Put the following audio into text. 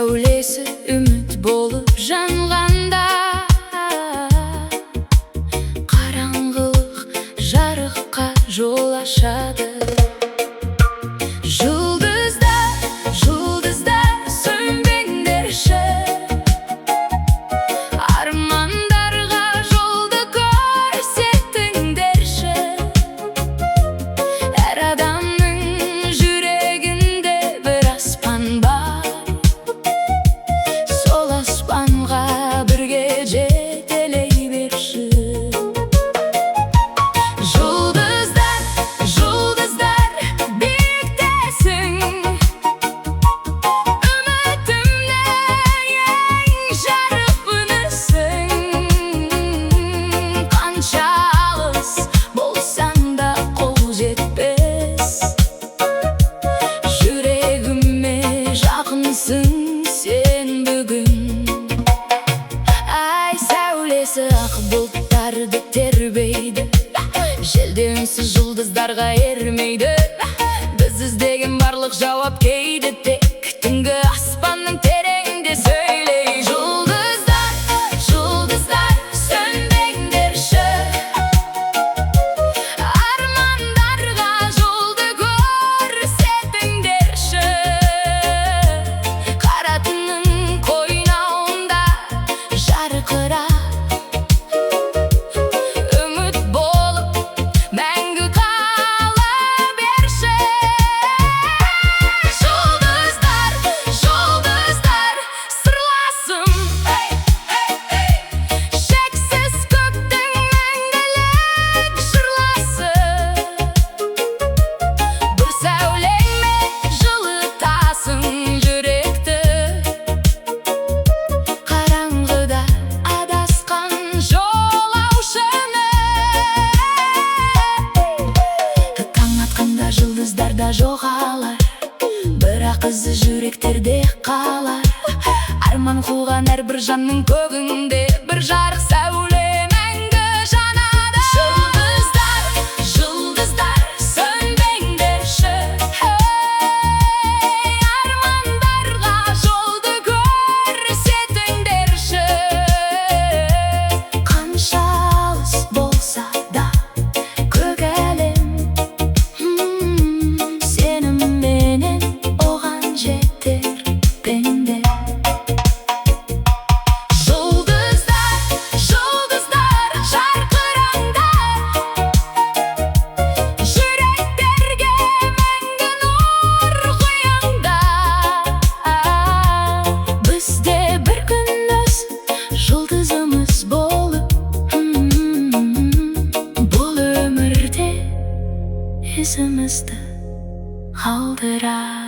сәулесі үміт болып жанғанда, қараңғылық жарыққа жол ашады. Жұлдыздар, жұлдыздар, сөнбеңдерші, армандарға жолды көрсетіңдерші. Әр адамның жүрегінде бір аспан бар, сол аспанға бірге жетелей берші. Жұлдыздар, жұлдыздар, биіктесің, үмітімнің ең жарық үнісің. Қанша алыс болсаң да қол жетпес, жүрегіме жақынсың сен бүгін. Ай сәулесі ақ бұлттарды тербейді, желде үнсіз жұлдыздарға ермейді. Біз іздеген барлық жауап кейде тек түнгі аспанның тереңінде сөйлей. Жұлдыздар, жұлдыздар, сөнбеңдерші, армандарға жолды көрсетіңдерші. Қара түннің қойнауында жарқырап, үміт болып мәңгі қала берші. Жұлдыздар, жұлдыздар, сырласым, шексіз көктің мәңгілік жырласы. Бір сәулеңмен жылытасың жүректі, қараңғыда адасқан жолаушыны. Таң атқанда жұлдыздарда жоғалар, бірақ ізі жүректерде қалар. Арман қуған әрбір жанның көгінде бір жарық сәуле мәңгі жанады. Жұлдыздар, жұлдыздар, сөнбеңдерші, армандарға жолды көрсетіңдерші. Қанша алыс болса да көк әлем, сенімменен оған жетер пенде. Жұлдыздар, жұлдыздар, жарқыраңдар, жүректерге мәңгі нұр құйыңдар. Бізде бір күн жұлдызымыз болып, бұл өмірде ізімізді қалдырар.